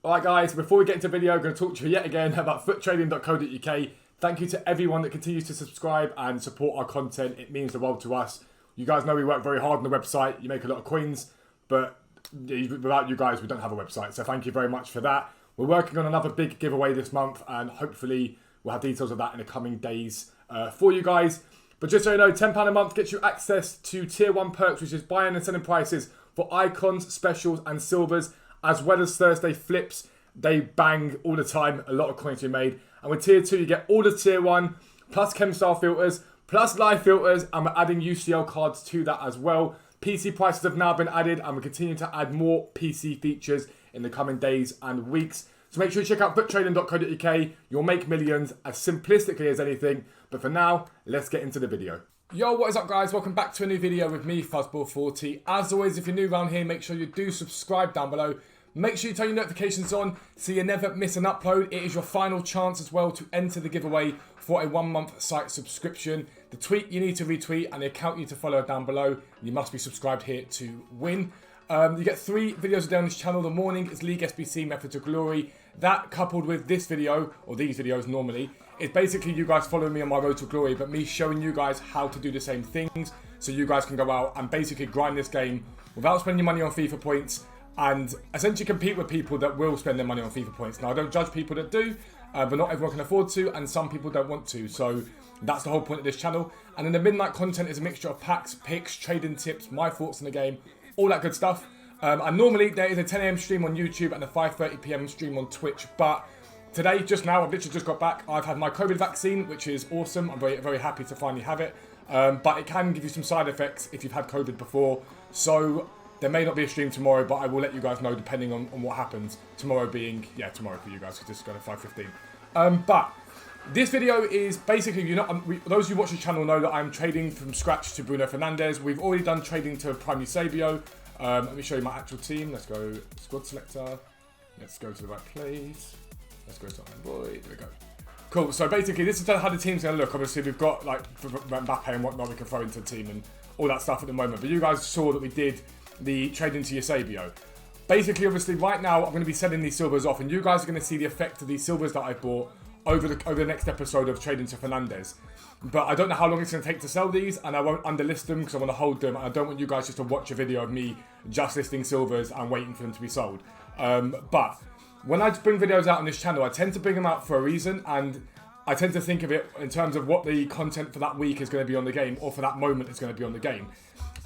Alright guys, before we get into the video, I'm going to talk to you yet again about futtrading.co.uk. Thank you to everyone that continues to subscribe and support our content. It means the world to us. You guys know we work very hard on the website. You make a lot of coins, but without you guys, we don't have a website. So thank you very much for that. We're working on another big giveaway this month, and hopefully we'll have details of that in the coming days for you guys. But just so you know, £10 a month gets you access to Tier 1 perks, which is buying and selling prices for icons, specials and silvers, as well as Thursday flips. They bang all the time, a lot of coins to be made. And with Tier 2, you get all the Tier 1, plus Chem Star filters, plus live filters, and we're adding UCL cards to that as well. PC prices have now been added, and we continue to add more PC features in the coming days and weeks. So make sure you check out futtrading.co.uk. You'll make millions as simplistically as anything. But for now, let's get into the video. Yo, what is up guys? Welcome back to a new video with me, Fuzzball40. As always, if you're new around here, make sure you do subscribe down below. Make sure you turn your notifications on so you never miss an upload. It is your final chance as well to enter the giveaway for a 1-month site subscription. The tweet you need to retweet and the account you need to follow down below. You must be subscribed here to win. You get 3 videos a day on this channel. The morning is League SBC Method to Glory. That coupled with this video, or these videos normally, is basically you guys following me on my road to glory, but me showing you guys how to do the same things so you guys can go out and basically grind this game without spending your money on FIFA points and essentially compete with people that will spend their money on FIFA points. Now, I don't judge people that do, but not everyone can afford to, and some people don't want to. So that's the whole point of this channel. And then the midnight content is a mixture of packs, picks, trading tips, my thoughts on the game, all that good stuff. And normally there is a 10 AM stream on YouTube and a 5:30 PM stream on Twitch. But today, just now, I've literally just got back. I've had my COVID vaccine, which is awesome. I'm very, very happy to finally have it. But it can give you some side effects if you've had COVID before. So there may not be a stream tomorrow, but I will let you guys know depending on what happens. Tomorrow being, yeah, tomorrow for you guys, because this is going to 5:15. But this video is basically, those who watch the channel know that I'm trading from scratch to Bruno Fernandes. We've already done trading to Prime Eusebio. Let me show you my actual team. Let's go squad selector. Let's go to the right place. Let's go to Android. There we go. Cool. So basically, this is how the team's going to look. Obviously, we've got like Mbappe and whatnot we can throw into the team and all that stuff at the moment. But you guys saw that we did the trade into Eusebio. Basically, obviously, right now I'm going to be selling these silvers off, and you guys are going to see the effect of these silvers that I bought over the next episode of trading to Fernandes. But I don't know how long it's going to take to sell these, and I won't underlist them because I want to hold them. And I don't want you guys just to watch a video of me just listing silvers and waiting for them to be sold. But when I bring videos out on this channel, I tend to bring them out for a reason, and I tend to think of it in terms of what the content for that week is going to be on the game, or for that moment is going to be on the game.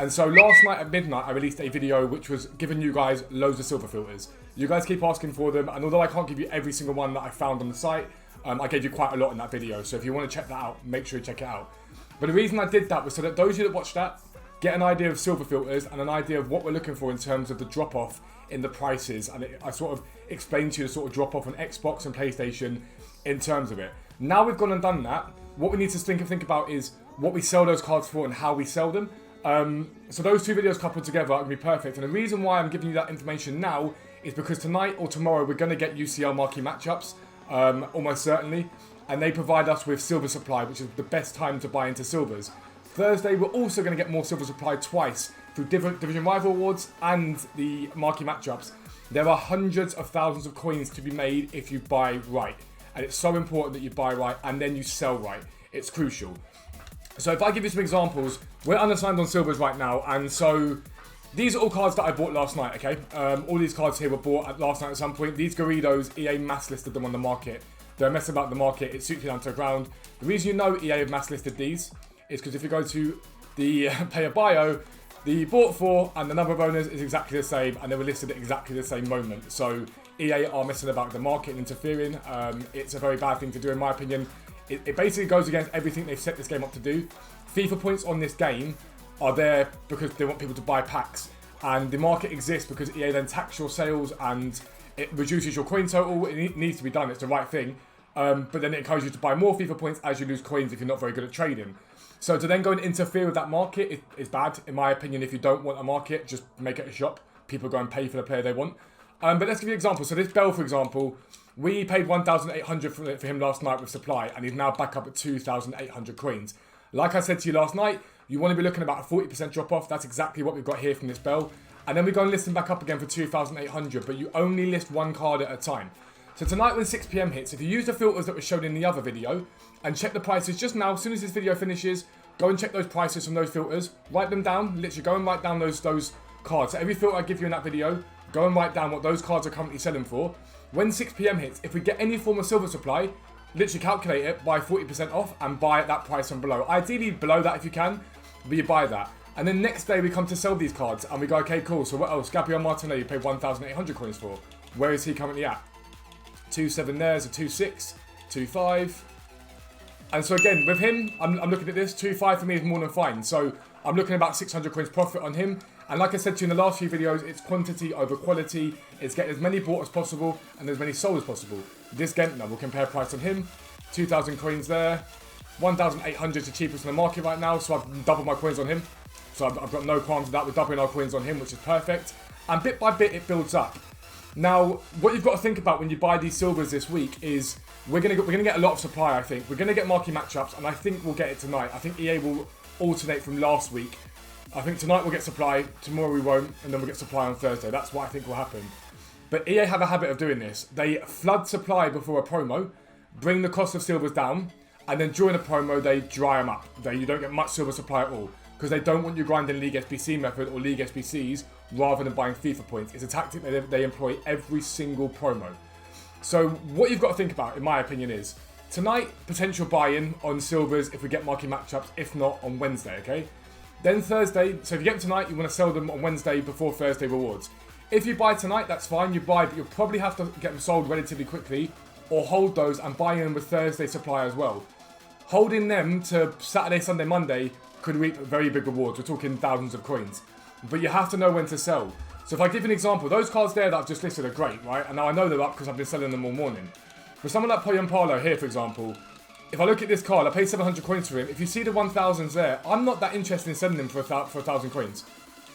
And so last night at midnight, I released a video which was giving you guys loads of silver filters. You guys keep asking for them, and although I can't give you every single one that I found on the site, I gave you quite a lot in that video. So if you want to check that out, make sure you check it out. But the reason I did that was so that those of you that watched that get an idea of silver filters and an idea of what we're looking for in terms of the drop-off in the prices. And I sort of explained to you the sort of drop-off on Xbox and PlayStation in terms of it. Now we've gone and done that, what we need to think about is what we sell those cards for and how we sell them. So those 2 videos coupled together are going to be perfect. And the reason why I'm giving you that information now is because tonight or tomorrow we're going to get UCL marquee matchups, almost certainly. And they provide us with silver supply, which is the best time to buy into silvers. Thursday, we're also going to get more silver supply twice through Division Rival Awards and the marquee matchups. There are hundreds of thousands of coins to be made if you buy right. And it's so important that you buy right and then you sell right. It's crucial. So if I give you some examples, we're unassigned on silvers right now. And so these are all cards that I bought last night, okay? All these cards here were bought last night at some point. These Garridos, EA mass listed them on the market. They're a mess about the market. It suits you down to the ground. The reason you know EA have mass listed these is because if you go to the player bio, the bought for and the number of owners is exactly the same, and they were listed at exactly the same moment. So EA are messing about the market and interfering. It's a very bad thing to do in my opinion. It basically goes against everything they've set this game up to do. FIFA points on this game are there because they want people to buy packs, and the market exists because EA then tax your sales and it reduces your coin total. It needs to be done, it's the right thing. But then it encourages you to buy more FIFA points as you lose coins if you're not very good at trading. So to then go and interfere with that market is bad, in my opinion. If you don't want a market, just make it a shop. People go and pay for the player they want. But let's give you an example. So this Bell, for example, we paid 1,800 for him last night with supply, and he's now back up at 2,800 coins. Like I said to you last night, you want to be looking at about a 40% drop off. That's exactly what we've got here from this Bell. and then we go and list them back up again for 2,800, but you only list one card at a time. So tonight when 6 PM hits, if you use the filters that were shown in the other video and check the prices just now, as soon as this video finishes, go and check those prices from those filters, write them down, literally go and write down those cards. So every filter I give you in that video, go and write down what those cards are currently selling for. When 6 PM hits, if we get any form of silver supply, literally calculate it, buy 40% off and buy at that price and below. Ideally below that if you can, but you buy that. And then next day we come to sell these cards and we go, okay, cool, so what else? Gabriel Martinelli, you paid 1,800 coins for. Where is he currently at? 2.7 there's a 2.6, 2.5. And so again, with him, I'm looking at this, 2.5 for me is more than fine. So I'm looking at about 600 coins profit on him. And like I said to you in the last few videos, it's quantity over quality. It's getting as many bought as possible and as many sold as possible. This Gentner, we'll compare price on him. 2,000 coins there. 1,800 is the cheapest in the market right now, so I've doubled my coins on him. So I've got no qualms with that. We're doubling our coins on him, which is perfect. And bit by bit, it builds up. Now, what you've got to think about when you buy these silvers this week is we're gonna get a lot of supply, I think. We're going to get marquee matchups, and I think we'll get it tonight. I think EA will alternate from last week. I think tonight we'll get supply, tomorrow we won't, and then we'll get supply on Thursday. That's what I think will happen. But EA have a habit of doing this. They flood supply before a promo, bring the cost of silvers down, and then during a promo, they dry them up. You don't get much silver supply at all, because they don't want you grinding League SBC method or League SBCs rather than buying FIFA points. It's a tactic that they employ every single promo. So what you've got to think about, in my opinion, is tonight, potential buy-in on silvers if we get marquee matchups, if not on Wednesday, okay? Then Thursday, so if you get them tonight, you want to sell them on Wednesday before Thursday rewards. If you buy tonight, that's fine, you buy, but you'll probably have to get them sold relatively quickly or hold those and buy in with Thursday supply as well. Holding them to Saturday, Sunday, Monday could reap very big rewards. We're talking thousands of coins. But you have to know when to sell. So if I give you an example, those cards there that I've just listed are great, right? And now I know they're up because I've been selling them all morning. For someone like Poyampalo here, for example, if I look at this card, I paid 700 coins for him. If you see the 1,000s there, I'm not that interested in selling him for 1,000 coins.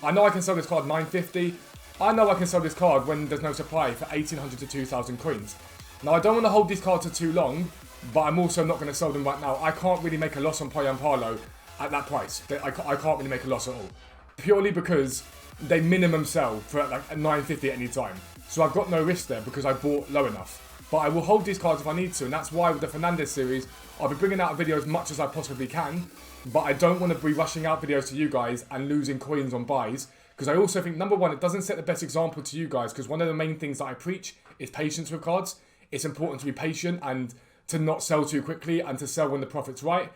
I know I can sell this card 950. I know I can sell this card when there's no supply for 1,800 to 2,000 coins. Now, I don't want to hold these cards for too long, but I'm also not going to sell them right now. I can't really make a loss on Poyampalo at that price. I can't really make a loss at all. Purely because they minimum sell for like 950 at any time. So I've got no risk there because I bought low enough. But I will hold these cards if I need to, and that's why with the Fernandez series, I'll be bringing out a video as much as I possibly can, but I don't want to be rushing out videos to you guys and losing coins on buys, because I also think, number one, it doesn't set the best example to you guys, because one of the main things that I preach is patience with cards. It's important to be patient and to not sell too quickly and to sell when the profit's right.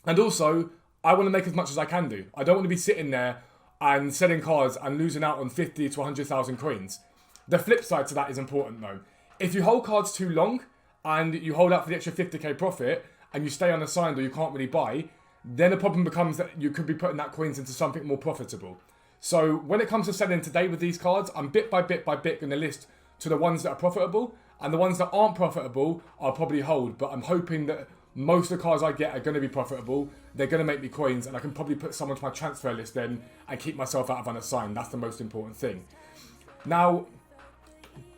And also, I want to make as much as I can do. I don't want to be sitting there and selling cards and losing out on 50 to 100,000 coins. The flip side to that is important though. If you hold cards too long and you hold out for the extra 50k profit and you stay unassigned or you can't really buy, then the problem becomes that you could be putting that coins into something more profitable. So when it comes to selling today with these cards, I'm bit by bit going to list to the ones that are profitable, and the ones that aren't profitable I'll probably hold, but I'm hoping that most of the cards I get are going to be profitable. They're going to make me coins, and I can probably put some onto my transfer list then and keep myself out of unassigned. That's the most important thing. Now,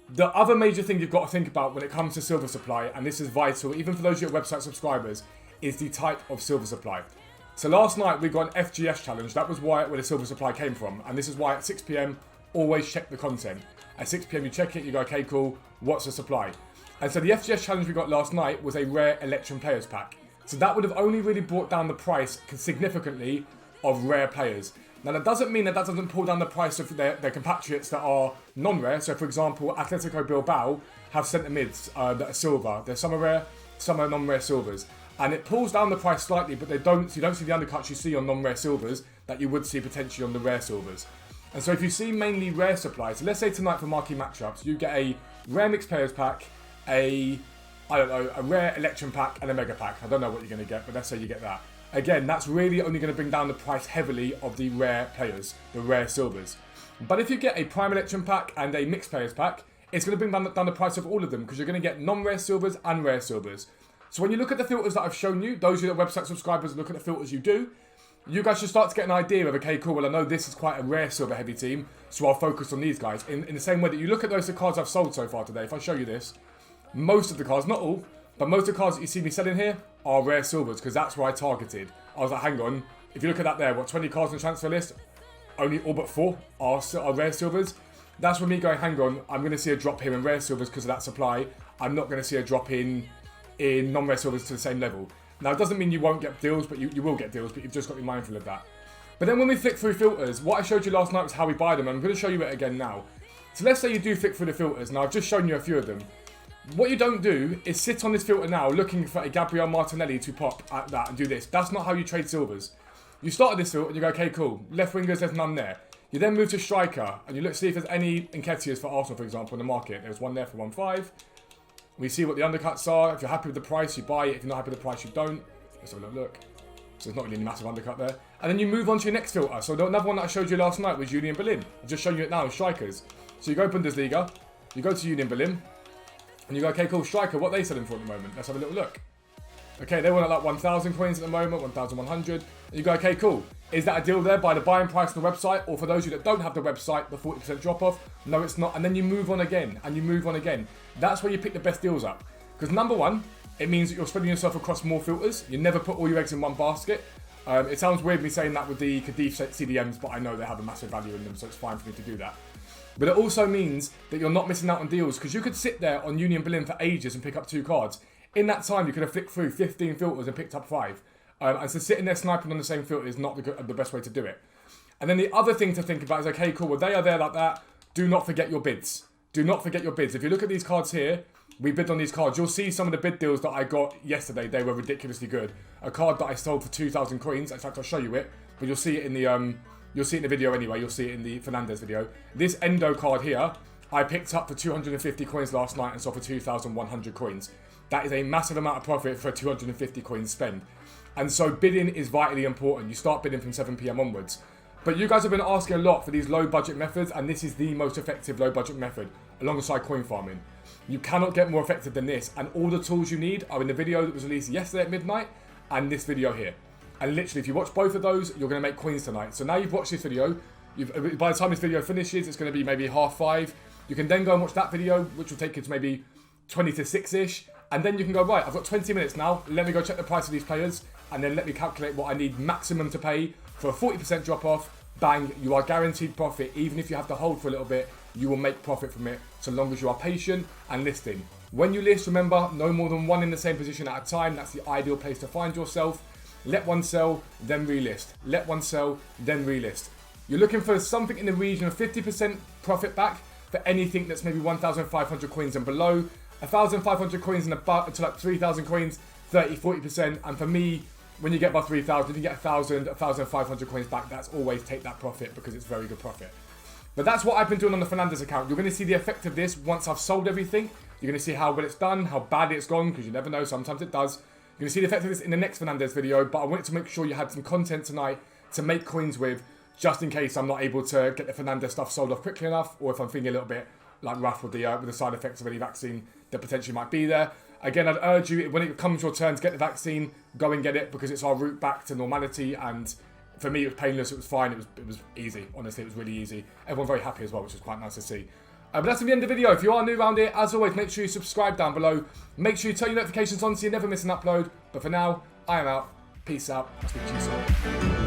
the other major thing you've got to think about when it comes to silver supply, and this is vital, even for those of you website subscribers, is the type of silver supply. So last night we got an FGS challenge. That was where the silver supply came from. And this is why at 6 PM, always check the content. At 6 PM you check it, you go, okay, cool, what's the supply? And so the FGS challenge we got last night was a rare Electrum Players pack. So that would have only really brought down the price significantly of rare players. Now that doesn't mean that doesn't pull down the price of their compatriots that are non-rare. So for example, Atletico Bilbao have centre mids that are silver. They're some are rare, some are non-rare silvers. And it pulls down the price slightly, but you don't see the undercuts you see on non-rare silvers that you would see potentially on the rare silvers. And so if you see mainly rare supplies, so let's say tonight for marquee matchups, you get a rare mixed players pack, a rare Electrum pack and a mega pack. I don't know what you're going to get, but let's say you get that. Again, that's really only going to bring down the price heavily of the rare players, the rare silvers. But if you get a prime Electrum pack and a mixed players pack, it's going to bring down the price of all of them because you're going to get non-rare silvers and rare silvers. So when you look at the filters that I've shown you, those of you that are website subscribers look at the filters you do, you guys should start to get an idea of, okay, cool, well, I know this is quite a rare silver heavy team, so I'll focus on these guys. In the same way that you look at those cards I've sold so far today, if I show you this, most of the cards, not all, but most of the cards that you see me selling here are rare silvers because that's where I targeted. I was like, hang on, if you look at that there, what, 20 cards on the transfer list? only all but 4 are rare silvers. That's with me going, hang on, I'm going to see a drop here in rare silvers because of that supply. I'm not going to see a drop in non-rare silvers to the same level. Now, it doesn't mean you won't get deals, but you will get deals, but you've just got to be mindful of that. But then when we flick through filters, what I showed you last night was how we buy them. I'm going to show you it again now. So let's say you do flick through the filters. Now, I've just shown you a few of them. What you don't do is sit on this filter now looking for a Gabriel Martinelli to pop at that and do this. That's not how you trade silvers. You start at this filter and you go, okay, cool. Left wingers, there's none there. You then move to striker and you look see if there's any Nketiahs for Arsenal, for example, in the market. There's one there for 1.5. We see what the undercuts are. If you're happy with the price, you buy it. If you're not happy with the price, you don't. Let's have a look. So there's not really any massive undercut there. And then you move on to your next filter. So another one that I showed you last night was Union Berlin. I'm just showing you it now in strikers. So you go Bundesliga, you go to Union Berlin, and you go, okay, cool, striker, what are they selling for at the moment? Let's have a little look. Okay, they want at like 1,000 coins at the moment, 1,100. And you go, okay, cool. Is that a deal there by the buying price on the website? Or for those of you that don't have the website, the 40% drop off? No, it's not. And then you move on again, and you move on again. That's where you pick the best deals up. Because number one, it means that you're spreading yourself across more filters. You never put all your eggs in one basket. It sounds weird me saying that with the Cadiz CDMs, but I know they have a massive value in them, so it's fine for me to do that. But it also means that you're not missing out on deals, because you could sit there on Union Berlin for ages and pick up 2 cards. In that time, you could have flicked through 15 filters and picked up 5. And so sitting there sniping on the same filter is not the best way to do it. And then the other thing to think about is, okay, cool, well, they are there like that. Do not forget your bids. Do not forget your bids. If you look at these cards here, we bid on these cards. You'll see some of the bid deals that I got yesterday. They were ridiculously good. A card that I sold for 2,000 coins. In fact, I'll show you it, but you'll see it in the you'll see it in the video anyway. You'll see it in the Fernandez video. This Endo card here, I picked up for 250 coins last night and sold for 2,100 coins. That is a massive amount of profit for a 250 coins spend. And so bidding is vitally important. You start bidding from 7 PM onwards. But you guys have been asking a lot for these low budget methods, and this is the most effective low budget method alongside coin farming. You cannot get more effective than this, and all the tools you need are in the video that was released yesterday at midnight and this video here. And literally, if you watch both of those, you're going to make coins tonight. So now you've watched this video. By the time this video finishes, it's going to be maybe 5:30. You can then go and watch that video, which will take you to maybe 20 to 6-ish. And then you can go, right, I've got 20 minutes now. Let me go check the price of these players. And then let me calculate what I need maximum to pay for a 40% drop off. Bang, you are guaranteed profit. Even if you have to hold for a little bit, you will make profit from it so long as you are patient and listing. When you list, remember, no more than 1 in the same position at a time. That's the ideal place to find yourself. Let one sell, then relist. Let one sell, then relist. You're looking for something in the region of 50% profit back for anything that's maybe 1,500 coins and below. 1,500 coins and above to like 3,000 coins, 30-40%. And for me, when you get above 3,000, you get 1,500 coins back. That's always take that profit because it's very good profit. But that's what I've been doing on the Fernandez account. You're going to see the effect of this once I've sold everything. You're going to see how well it's done, how bad it's gone, because you never know, sometimes it does. You're going to see the effect of this in the next Fernandez video, but I wanted to make sure you had some content tonight to make coins with, just in case I'm not able to get the Fernandez stuff sold off quickly enough, or if I'm feeling a little bit like rough with the side effects of any vaccine that potentially might be there. Again, I'd urge you, when it comes your turn to get the vaccine, go and get it, because it's our route back to normality. And for me, it was painless, it was fine, it was easy. Honestly, it was really easy. Everyone very happy as well, which is quite nice to see. But that's the end of the video. If you are new around here, as always, make sure you subscribe down below. Make sure you turn your notifications on so you never miss an upload. But for now, I am out. Peace out. I'll speak to you soon.